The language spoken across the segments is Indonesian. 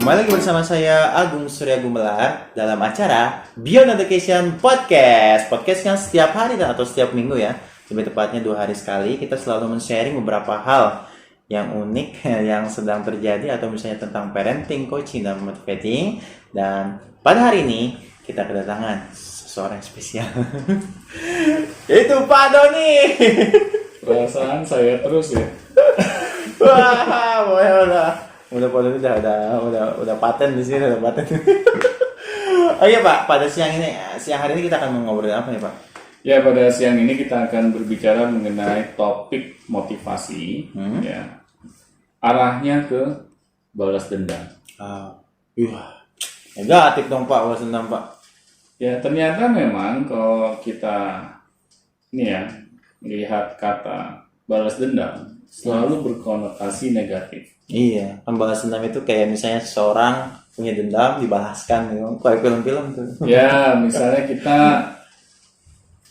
Kembali lagi bersama saya Agung Surya Gumelar dalam acara Beyond Education Podcast. Podcast yang setiap hari atau setiap minggu ya, lebih tepatnya 2 hari sekali, kita selalu men-sharing beberapa hal yang unik yang sedang terjadi atau misalnya tentang parenting, coaching, dan motivating. Dan pada hari ini kita kedatangan seseorang yang spesial. Itu Pak Doni. Perasaan saya terus ya. Wah, udah Pak Doni udah paten di sini, udah paten. Oh iya Pak, pada siang hari ini kita akan ngobrolin apa nih Pak? Ya, pada siang ini kita akan berbicara mengenai topik motivasi, ya. Arahnya ke balas dendam. Negatif dong Pak, balas dendam Pak. Ya, ternyata memang kalau kita ini ya melihat kata balas dendam selalu berkonotasi negatif. Iya, kan balas dendam itu kayak misalnya seseorang punya dendam dibalaskan gitu. Kayak film-film tuh. Ya, misalnya kita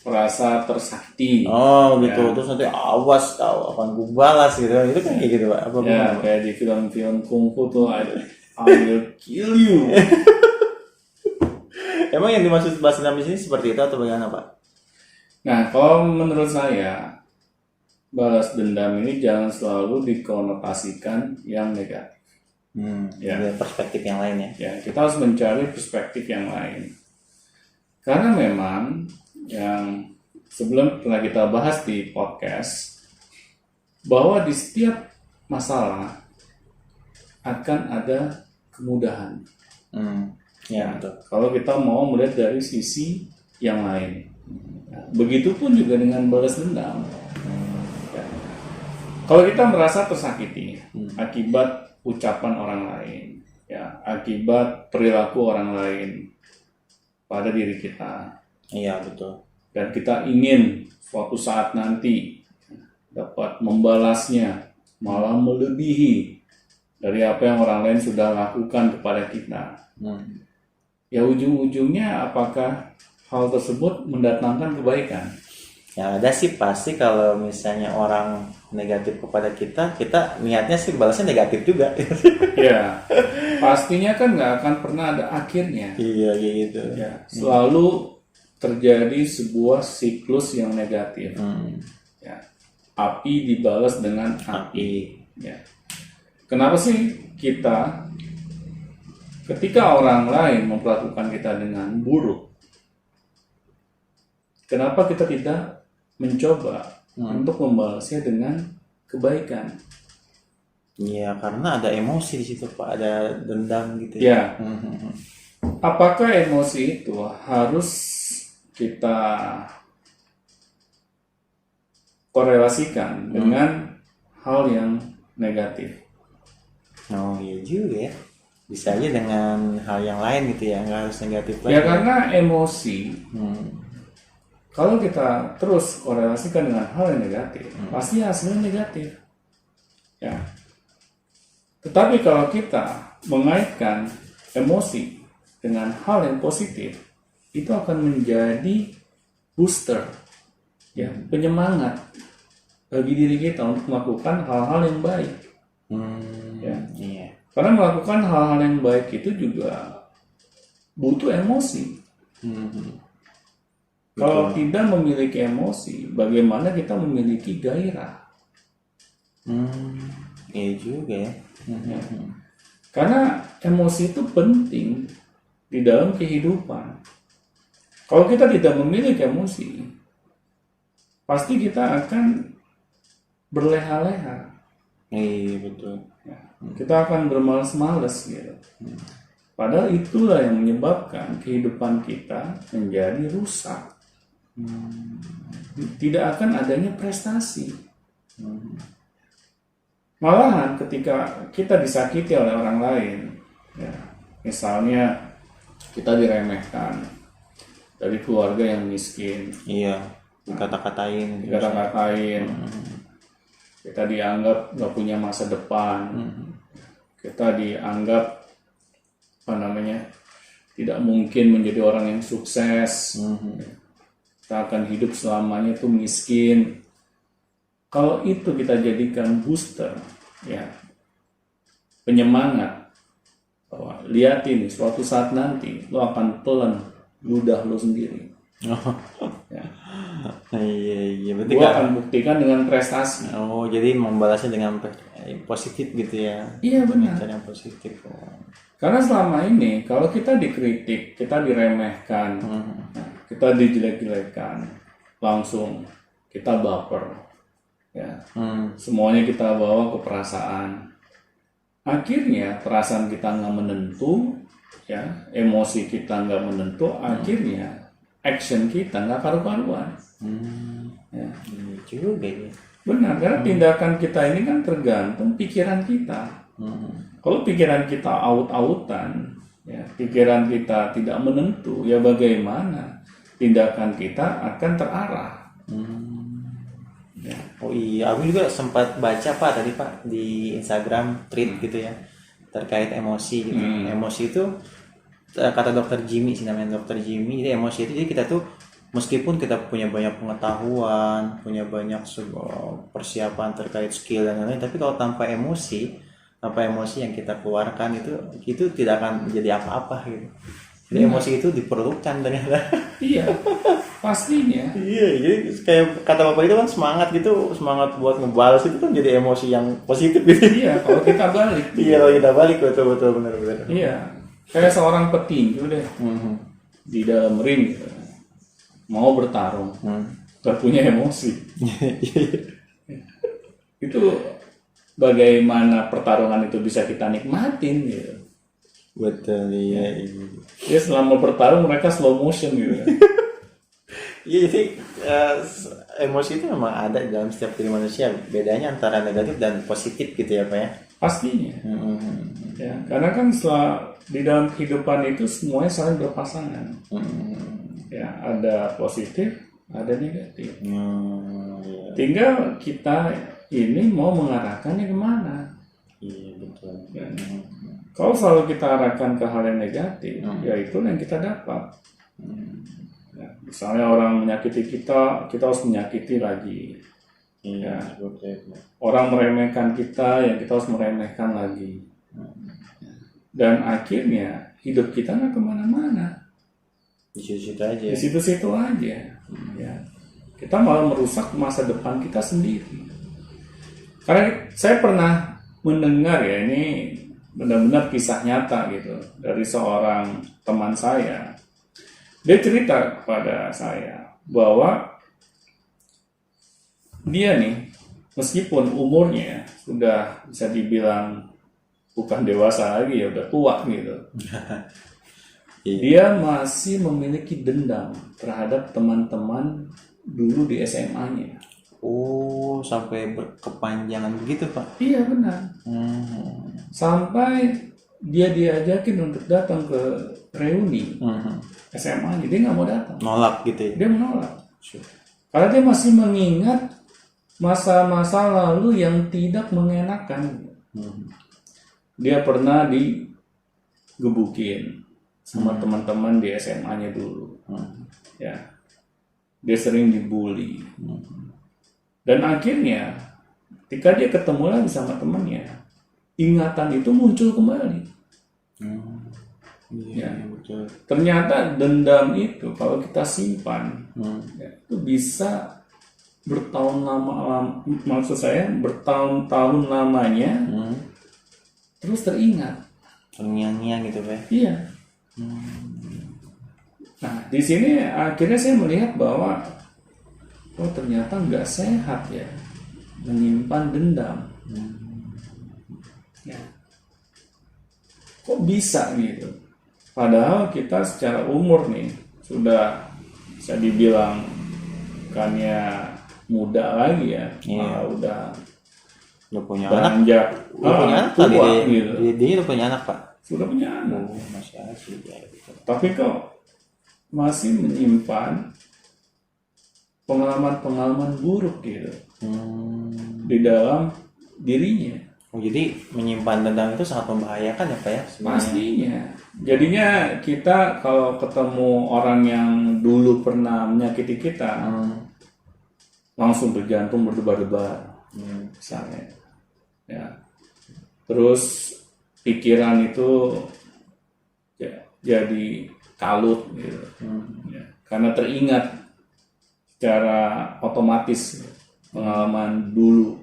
merasa tersakiti. Oh gitu, Ya. terus nanti awas kau akan ku balas gitu. Itu kan kayak gitu Pak. Apa Ya, gimana, Pak? kayak di film-film kungfu tuh I will kill you. Emang yang dimaksud balas dendam di sini seperti itu atau bagaimana Pak? Nah, kalau menurut saya balas dendam ini jangan selalu dikonotasikan yang negatif. Ya. Ada perspektif yang lain ya. Ya, kita harus mencari perspektif yang lain. Karena memang yang sebelum pernah kita bahas di podcast bahwa di setiap masalah akan ada kemudahan. Ya betul. Kalau kita mau melihat dari sisi yang lain. Nah, begitupun juga dengan balas dendam. Ya. Kalau kita merasa tersakiti akibat ucapan orang lain, ya, akibat perilaku orang lain pada diri kita, Iya betul. dan kita ingin suatu saat nanti dapat membalasnya, malah melebihi dari apa yang orang lain sudah lakukan kepada kita. Ya, ujung-ujungnya apakah hal tersebut mendatangkan kebaikan? Yang ada sih pasti kalau misalnya orang negatif kepada kita niatnya sih balasnya negatif juga. Ya, pastinya kan nggak akan pernah ada akhirnya. Iya gitu. Ya, selalu terjadi sebuah siklus yang negatif. Ya, api dibalas dengan api. Ya. Kenapa sih kita ketika orang lain memperlakukan kita dengan buruk, kenapa kita tidak mencoba untuk membalasnya dengan kebaikan? Iya, karena ada emosi di situ Pak, ada dendam gitu ya. Ya, apakah emosi itu harus kita korelasikan dengan hal yang negatif? Oh iya juga ya. Bisa aja dengan hal yang lain gitu ya, nggak harus negatif lagi. Ya, karena emosi, kalau kita terus korelasikan dengan hal yang negatif, pasti hasilnya negatif. Ya. Tetapi kalau kita mengaitkan emosi dengan hal yang positif, itu akan menjadi booster, ya, penyemangat bagi diri kita untuk melakukan hal-hal yang baik. Ya. Iya. Karena melakukan hal-hal yang baik itu juga butuh emosi. Kalau tidak memiliki emosi, bagaimana kita memiliki gairah? Iya juga ya. Karena emosi itu penting di dalam kehidupan. Kalau kita tidak memiliki emosi, pasti kita akan berleha-leha. Iya betul. Ya, kita akan bermalas-malas gitu. Padahal itulah yang menyebabkan kehidupan kita menjadi rusak. Tidak akan adanya prestasi. Malahan ketika kita disakiti oleh orang lain, ya, misalnya kita diremehkan dari keluarga yang miskin, Iya, dikata-katain. kita dianggap nggak punya masa depan, kita dianggap tidak mungkin menjadi orang yang sukses. kita akan hidup selamanya itu miskin. Kalau itu kita jadikan booster, ya, penyemangat, bahwa lihat ini suatu saat nanti lo akan telan ludah lo sendiri. Ya. Iya, berarti Gua akan buktikan dengan prestasi. Oh, jadi membalasnya dengan positif gitu ya? Iya benar. Cara yang positif. Oh. Karena selama ini kalau kita dikritik, kita diremehkan, nah, kita dijelek-jelekan, langsung kita baper, ya. Semuanya kita bawa ke perasaan. Akhirnya perasaan kita nggak menentu, ya, emosi kita nggak menentu, akhirnya action kita nggak karu-karuan. Ya. Ini juga ya. Benar, karena tindakan kita ini kan tergantung pikiran kita. Kalau pikiran kita aut-autan, ya, pikiran kita tidak menentu, ya bagaimana tindakan kita akan terarah. Ya. Oh iya, aku juga sempat baca Pak tadi Pak di Instagram tweet gitu ya terkait emosi gitu. Emosi itu kata dokter Jimmy sih namanya dokter Jimmy. Jadi emosi itu jadi kita tuh meskipun kita punya banyak pengetahuan, punya banyak persiapan terkait skill dan lain-lain, tapi kalau tanpa emosi yang kita keluarkan itu tidak akan menjadi apa-apa gitu. Jadi emosi itu diperlukan ternyata. Iya, pastinya. Iya, jadi kayak kata Bapak itu kan semangat buat ngebalas itu kan jadi emosi yang positif gitu. Iya, kalau kita balik. Iya, kalau kita balik betul benar. Iya, kayak seorang petinju deh di dalam ring gitu. Mau bertarung, gak punya emosi. Itu bagaimana pertarungan itu bisa kita nikmatin gitu. Betul, iya. Ya selama bertarung mereka slow motion gitu. Iya, jadi emosi itu memang ada dalam setiap diri manusia. Bedanya antara negatif dan positif gitu ya Pak ya. Pastinya. Ya, karena kan di dalam kehidupan itu semuanya saling berpasangan. Ya, ada positif, ada negatif. Iya. Tinggal kita ini mau mengarahkannya kemana. Iya, betul. Ya. Kalau selalu kita arahkan ke hal yang negatif, ya itu yang kita dapat. Ya, misalnya orang menyakiti kita harus menyakiti lagi. Iya, Ya. betul. Orang meremehkan kita, ya kita harus meremehkan lagi. Dan akhirnya hidup kita nggak kemana-mana. Di situ aja. Di situ-situ aja. Ya. Kita malah merusak masa depan kita sendiri. Karena saya pernah mendengar ya, ini benar-benar kisah nyata gitu dari seorang teman saya. Dia cerita kepada saya bahwa dia nih meskipun umurnya sudah bisa dibilang bukan dewasa lagi ya, udah tua gitu. Dia masih memiliki dendam terhadap teman-teman dulu di SMA-nya. Oh, sampai berkepanjangan begitu Pak? Iya benar. Sampai dia diajakin untuk datang ke reuni SMA-nya, dia nggak mau datang. Nolak gitu ya? Dia menolak. Karena dia masih mengingat masa-masa lalu yang tidak mengenakan. Dia pernah digebukin sama teman-teman di SMA-nya dulu. Ya, dia sering dibully. Dan akhirnya, ketika dia ketemu lagi sama temannya, ingatan itu muncul kembali. Iya, betul. Ternyata dendam itu kalau kita simpan, ya, itu bisa bertahun-tahun lamanya, terus teringat. Terngiang-ngiang gitu Pak? Iya. Nah, di sini akhirnya saya melihat bahwa ternyata nggak sehat ya menyimpan dendam. Ya. Kok bisa gitu? Padahal kita secara umur nih sudah bisa dibilang bukannya muda lagi ya, udah punya beranjak, anak. Punya anak tua, kali gitu. dia udah punya anak Pak? Sudah punya anak. Masih asli ya. Gitu. Tapi kok masih menyimpan pengalaman-pengalaman buruk gitu di dalam dirinya. Oh, jadi menyimpan dendam itu sangat membahayakan ya Pak ya sebenarnya. Pastinya. Jadinya kita kalau ketemu orang yang dulu pernah menyakiti kita, langsung berjantung berdebar-debar, misalnya. Ya. Terus pikiran itu ya, jadi kalut gitu. Ya. Karena teringat secara otomatis pengalaman dulu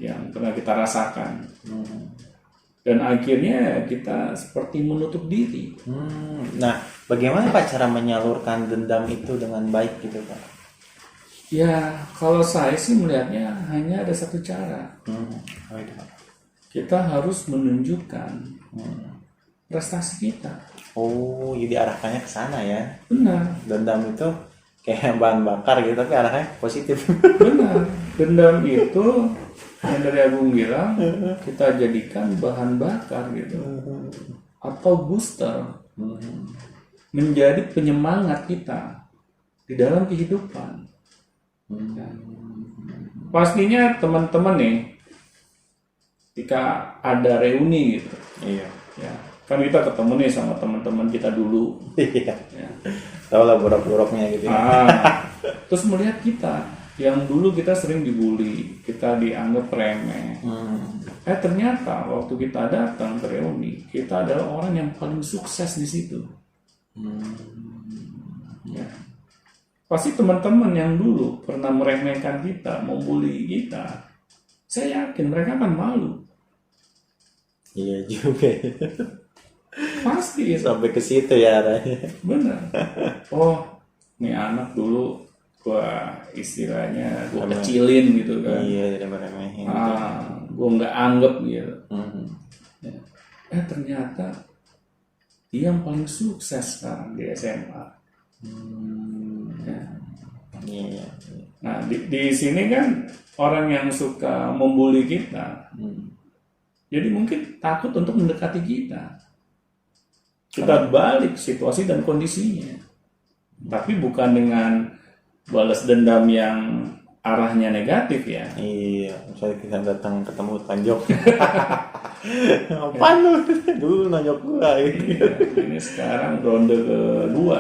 yang pernah kita rasakan. Dan akhirnya kita seperti menutup diri. Nah, bagaimana Pak cara menyalurkan dendam itu dengan baik gitu Pak? Ya, kalau saya sih melihatnya hanya ada satu cara. Oh, itu Pak. Kita harus menunjukkan prestasi kita. Oh, jadi arahkannya ke sana ya. Benar, Dendam itu kayak bahan bakar gitu, tapi arahnya positif. benar. Dendam itu yang dari Agung bilang kita jadikan bahan bakar gitu, atau booster, menjadi penyemangat kita di dalam kehidupan. Ya. Pastinya teman-teman nih, ketika ada reuni gitu, Iya. ya kan kita ketemu nih sama teman-teman kita dulu. Iya. Ya. Tahu lah borok-boroknya gitu. Terus melihat kita yang dulu kita sering dibully, kita dianggap remeh. Ternyata waktu kita datang ke reuni, kita adalah orang yang paling sukses di situ. Ya. Pasti teman-teman yang dulu pernah meremehkan kita, membuli kita, saya yakin mereka akan malu. Iya juga. Pasti itu. Sampai ke situ ya arahnya. Benar. Oh, ini anak dulu gua istilahnya gua kecilin gitu kan. Iya, tidak meremehin. Gua nggak anggap gitu. Ya. Ternyata dia yang paling sukses sekarang di SMA. Ya. Iya. Nah, di sini kan orang yang suka membuli kita, jadi mungkin takut untuk mendekati kita. Kita balik situasi dan kondisinya, tapi bukan dengan balas dendam yang arahnya negatif ya. Iya, misalnya kita datang ketemu Tanjok. Apaan lu? Dulu nonjok gua gitu. Ini sekarang ronde kedua.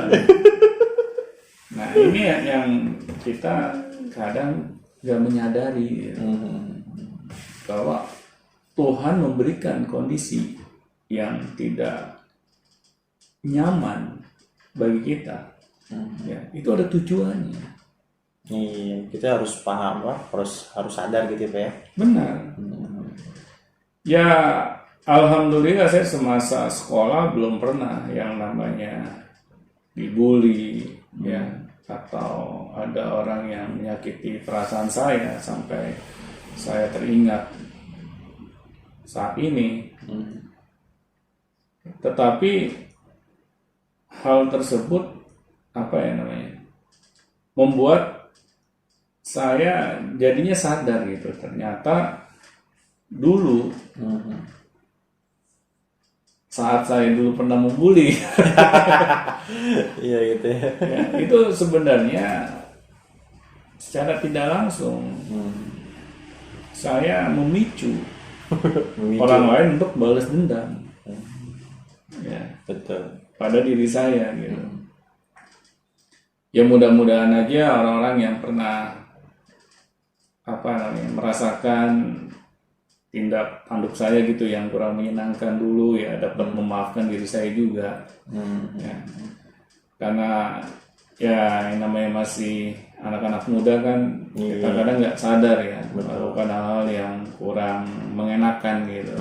Nah, ini yang kita kadang nggak menyadari bahwa Tuhan memberikan kondisi yang tidak nyaman bagi kita. Ya, itu ada tujuannya. Iya, kita harus paham lah, harus sadar gitu Pak ya. Benar. Ya, alhamdulillah saya semasa sekolah belum pernah yang namanya dibully, ya, atau ada orang yang menyakiti perasaan saya sampai saya teringat saat ini. Tetapi hal tersebut membuat saya jadinya sadar gitu, ternyata dulu saat saya dulu pernah membuli Iya gitu ya. ya, itu sebenarnya secara tidak langsung saya memicu orang lain untuk balas dendam, ya, Betul. pada diri saya gitu. Ya mudah-mudahan aja orang-orang yang pernah merasakan tindak tanduk saya gitu yang kurang menyenangkan dulu ya dapat memaafkan diri saya juga. Ya. Karena ya yang namanya masih anak-anak muda kan, kita kadang nggak sadar ya melakukan hal-hal yang kurang mengenakan gitu.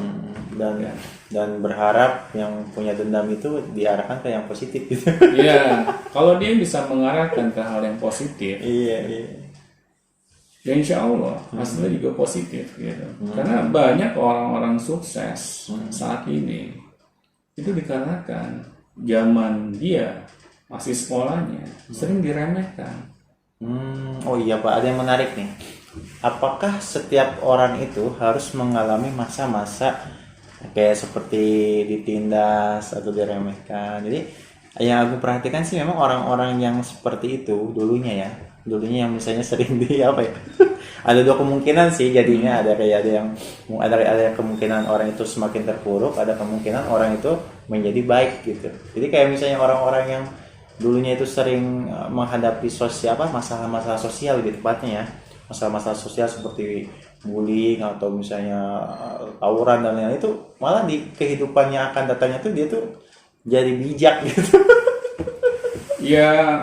Dan berharap yang punya dendam itu diarahkan ke yang positif gitu. Iya, kalau dia bisa mengarahkan ke hal yang positif, Iya. ya insya Allah hasilnya juga positif gitu. Karena banyak orang-orang sukses saat ini itu dikarenakan zaman dia masih sekolahnya sering diremehkan. Oh iya Pak, ada yang menarik nih. Apakah setiap orang itu harus mengalami masa-masa kayak seperti ditindas atau diremehkan? Jadi yang aku perhatikan sih memang orang-orang yang seperti itu dulunya yang misalnya sering ada dua kemungkinan sih jadinya, ada yang ada kemungkinan orang itu semakin terpuruk, ada kemungkinan orang itu menjadi baik gitu. Jadi kayak misalnya orang-orang yang dulunya itu sering menghadapi masalah-masalah sosial lebih tepatnya ya, masalah-masalah sosial seperti bullying atau misalnya tawuran dan lain-lain, itu malah di kehidupannya akan datangnya tuh dia tuh jadi bijak gitu. Ya,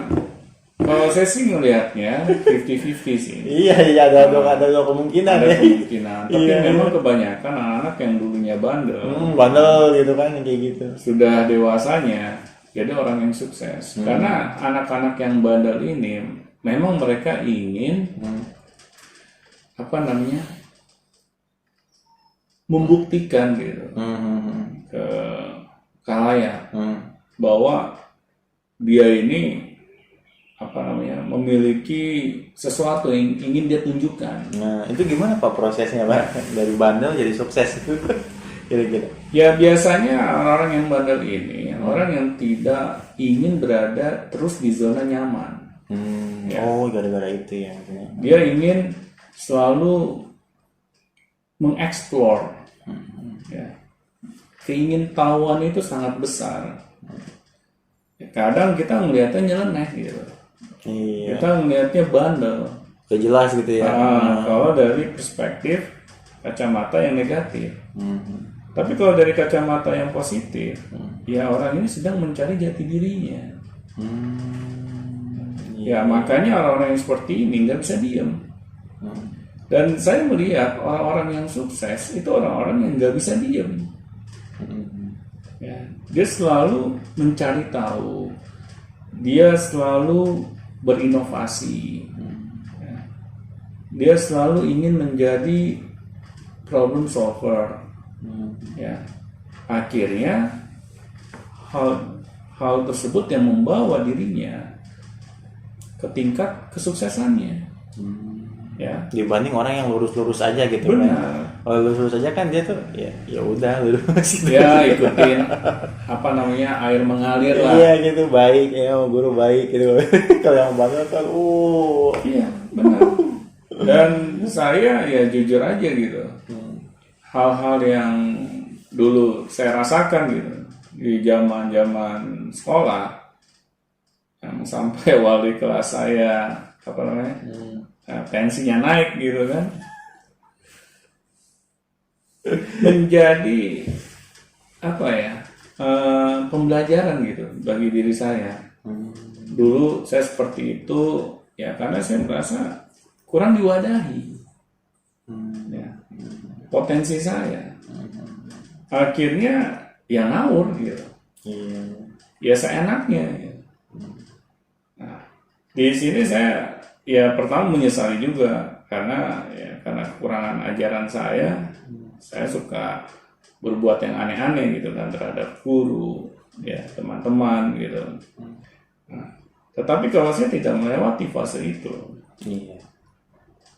kalau saya sih ngelihatnya 50-50 sih. Iya, ada dua kemungkinan Ada ya. kemungkinan. Tapi Iya. memang kebanyakan anak-anak yang dulunya bandel, Bandel gitu kan kayak gitu. sudah dewasanya jadi orang yang sukses. Karena anak-anak yang bandel ini memang mereka ingin membuktikan gitu ke khalayak bahwa dia ini memiliki sesuatu yang ingin dia tunjukkan. Nah, itu gimana Pak prosesnya Pak dari bandel jadi sukses itu kira-kira? Ya biasanya orang-orang yang bandel ini orang yang tidak ingin berada terus di zona nyaman. Ya. Oh, gara-gara itu ya. Dia ingin selalu mengeksplor. Ya. Keingintahuan itu sangat besar. Ya, kadang kita melihatnya nyeleneh gitu. Iya. Kita melihatnya bandel. Gak jelas gitu ya. Kalau dari perspektif kacamata yang negatif. Tapi kalau dari kacamata yang positif, ya orang ini sedang mencari jati dirinya. Ya makanya orang-orang yang seperti ini nggak bisa diem. Dan saya melihat orang-orang yang sukses itu orang-orang yang nggak bisa diem. Ya, dia selalu mencari tahu, dia selalu berinovasi, ya. Dia selalu ingin menjadi problem solver. Ya, akhirnya hal tersebut yang membawa dirinya ke tingkat kesuksesannya. Ya, Dibanding orang yang lurus-lurus aja gitu benar. kan. Kalau lurus aja kan dia tuh ya udah lurus gitu. Ya ikutin air mengalir lah. Iya gitu, baik ya, guru baik gitu. Kalau yang banget kan Iya benar. Dan saya ya jujur aja gitu, hal-hal yang dulu saya rasakan gitu di zaman sekolah, yang sampai wali kelas saya tensinya naik gitu kan, menjadi pembelajaran gitu bagi diri saya. Dulu saya seperti itu ya karena saya merasa kurang diwadahi ya, potensi saya. Akhirnya ya ngawur gitu. Ya seenaknya gitu. Nah, di sini saya ya pertama menyesali juga karena kekurangan ajaran saya suka berbuat yang aneh-aneh gitu kan terhadap guru, ya teman-teman gitu. Nah, tetapi kalau saya tidak melewati fase itu,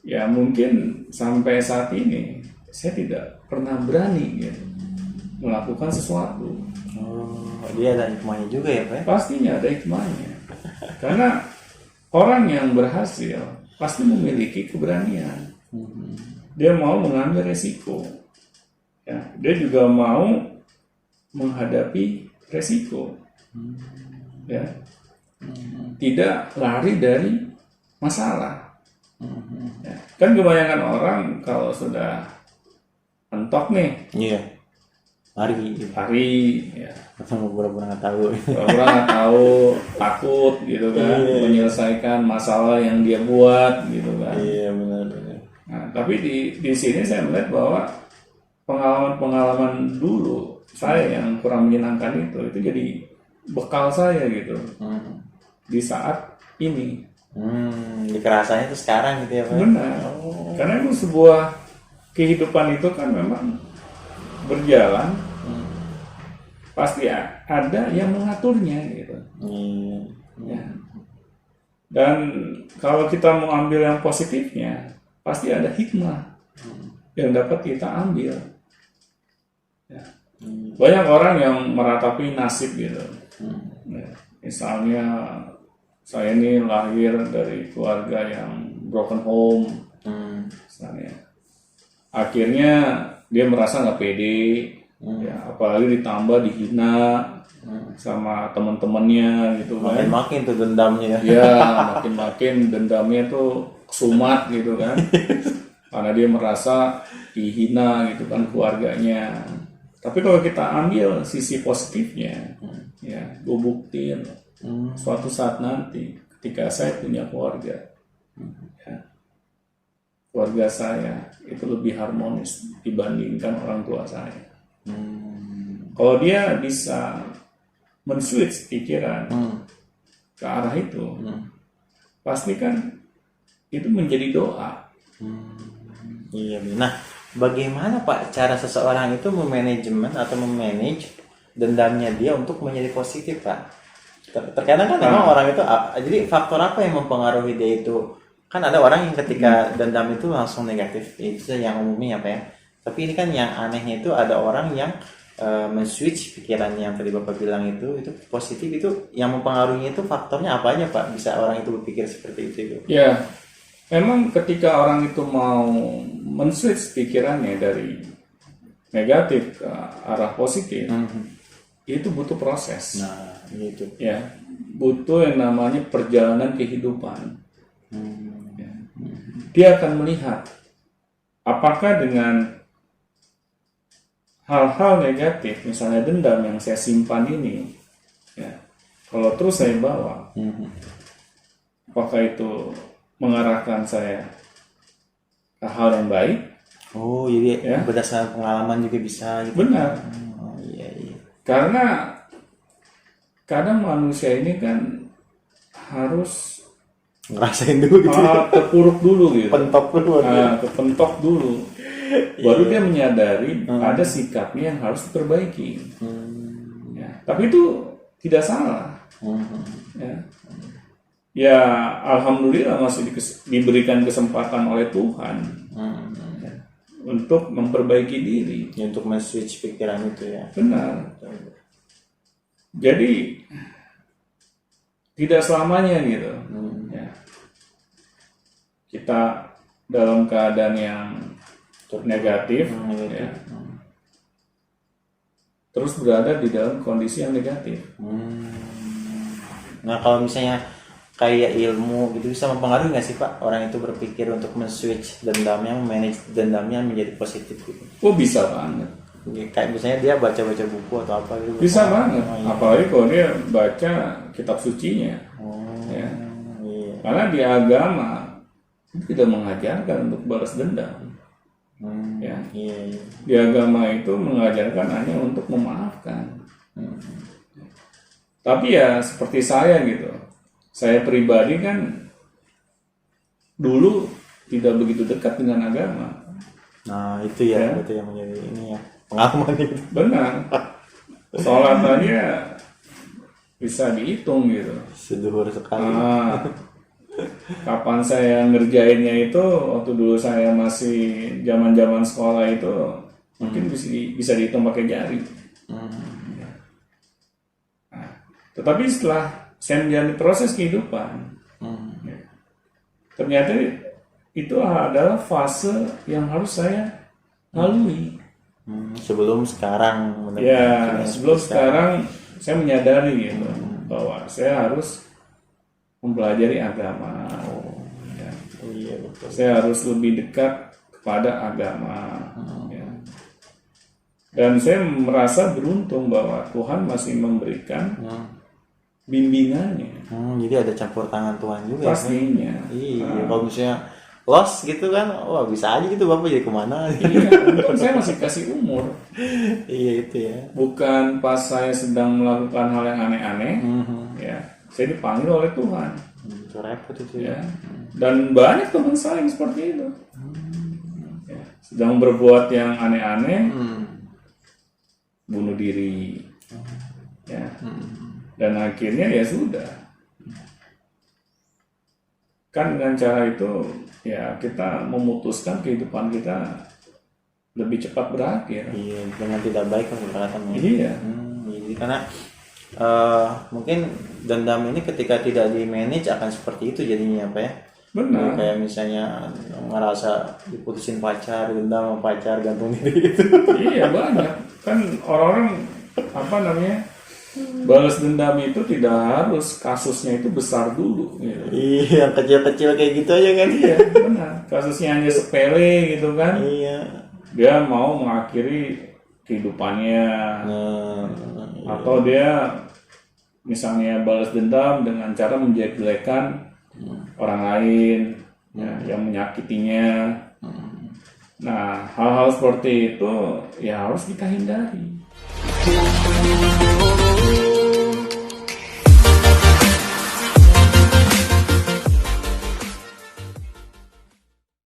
ya mungkin sampai saat ini saya tidak pernah berani gitu melakukan sesuatu. Dia ada hikmahnya juga ya Pak? Pastinya ada hikmahnya. Karena orang yang berhasil pasti memiliki keberanian. Dia mau mengambil resiko. Ya, dia juga mau menghadapi resiko. Ya. Tidak lari dari masalah. Ya. Kan kebanyakan orang kalau sudah mentok nih, lari ya. atau pura-pura nggak tahu. Pura-pura nggak tahu, takut gitu kan, menyelesaikan masalah yang dia buat gitu kan. Iya benar. Nah, tapi di sini saya melihat bahwa pengalaman dulu saya yang kurang menyenangkan itu jadi bekal saya gitu di saat ini. Kerasanya itu sekarang gitu ya Pak? Benar. Karena itu sebuah kehidupan itu kan memang berjalan, pasti ada yang mengaturnya gitu. Ya. Dan kalau kita mau ambil yang positifnya, pasti ada hikmah yang dapat kita ambil. Ya. Banyak orang yang meratapi nasib gitu. Ya. Misalnya saya ini lahir dari keluarga yang broken home, misalnya. Akhirnya dia merasa nggak pede, ya, apalagi ditambah dihina sama teman-temannya gitu kan. Makin tuh dendamnya. Ya, makin dendamnya tuh kesumat gitu kan. Karena dia merasa dihina gitu kan keluarganya. Tapi kalau kita ambil sisi positifnya, ya, gue buktiin suatu saat nanti ketika saya punya keluarga, ya, keluarga saya itu lebih harmonis dibandingkan orang tua saya. Kalau dia bisa men-switch pikiran ke arah itu, pasti kan itu menjadi doa. Iya. Nah, bagaimana Pak cara seseorang itu memanajemen atau memanage dendamnya dia untuk menjadi positif, Pak? Terkadang kan memang orang itu, jadi faktor apa yang mempengaruhi dia itu? Kan ada orang yang ketika dendam itu langsung negatif, itu yang umumnya Pak ya. Tapi ini kan yang anehnya itu ada orang yang men-switch pikiran yang tadi Bapak bilang itu positif, itu yang mempengaruhinya itu faktornya apa aja Pak? Bisa orang itu berpikir seperti itu? Ya, memang ketika orang itu mau men-switch pikirannya dari negatif ke arah positif, itu butuh proses. Nah, gitu. Ya, butuh yang namanya perjalanan kehidupan. Ya. Dia akan melihat apakah dengan hal-hal negatif, misalnya dendam yang saya simpan ini, ya, kalau terus saya bawa, apakah itu mengarahkan saya ke hal yang baik? Oh, jadi Ya. berdasarkan pengalaman juga bisa gitu. Benar. Oh, iya. Karena kadang manusia ini kan harus Ngerasain dulu gitu. terpuruk dulu gitu. Pentok dulu. Kepentok dulu. Baru dia menyadari ada sikapnya yang harus diperbaiki. Ya, tapi itu tidak salah. Ya. Ya, alhamdulillah masih diberikan kesempatan oleh Tuhan ya, untuk memperbaiki diri. Ya, untuk men-switch pikiran itu ya. Benar. Jadi tidak selamanya gitu. Ya. Kita dalam keadaan yang negatif, ya, terus berada di dalam kondisi yang negatif. Nah, kalau misalnya kayak ilmu gitu bisa mempengaruhi nggak sih Pak orang itu berpikir untuk men-switch dendamnya, manage dendamnya menjadi positif gitu? Oh, bisa banget. Kayak misalnya dia baca-baca buku atau apa gitu. Bisa banget. Oh, iya. Apalagi kalau dia baca kitab sucinya. Ya. Iya. Karena di agama itu tidak mengajarkan untuk balas dendam. Ya. Iya. Di agama itu mengajarkan hanya untuk memaafkan. Tapi ya seperti saya gitu. Saya pribadi kan dulu tidak begitu dekat dengan agama. Nah, itu ya, itu yang menjadi ini ya. Pengalaman itu. Benar. Sholat aja bisa dihitung gitu. Seluruh sekali. Kapan saya ngerjainnya itu waktu dulu saya masih zaman sekolah itu mungkin bisa dihitung pakai jari. Nah, tetapi setelah saya menjalani proses kehidupan, ya, ternyata itu adalah fase yang harus saya lalui. Sebelum sekarang. Ya, sebelum sekarang saya menyadari gitu bahwa saya harus mempelajari agama. Ya. Iya, betul. Saya harus lebih dekat kepada agama. Ya. Dan saya merasa beruntung bahwa Tuhan masih memberikan bimbingannya. Jadi ada campur tangan Tuhan juga. Pastinya. Iya, kalau misalnya lost gitu kan, wah bisa aja gitu Bapak jadi kemana. Iya, untung saya masih kasih umur. Iya itu ya. Bukan pas saya sedang melakukan hal yang aneh-aneh, ya, saya dipanggil oleh Tuhan. Itu repot itu Ya. Dan banyak teman saya yang seperti itu. Ya, sedang berbuat yang aneh-aneh, bunuh diri, ya, dan akhirnya ya sudah. Kan dengan cara itu ya kita memutuskan kehidupan kita lebih cepat berakhir. Iya, dengan tidak baik kan berkataannya. Iya. Jadi karena mungkin dendam ini ketika tidak di manage akan seperti itu jadinya apa ya? Benar. Kayak misalnya ngerasa diputusin pacar, dendam sama pacar, gantung diri gitu. Iya banyak kan orang-orang balas dendam itu tidak harus kasusnya itu besar dulu gitu. Iya, yang kecil-kecil kayak gitu aja kan. Iya benar, kasusnya hanya sepele gitu kan. Iya. Dia mau mengakhiri kehidupannya, atau dia misalnya balas dendam dengan cara menjelek-jelekan orang lain yang menyakitinya. Nah, hal-hal seperti itu ya harus kita hindari.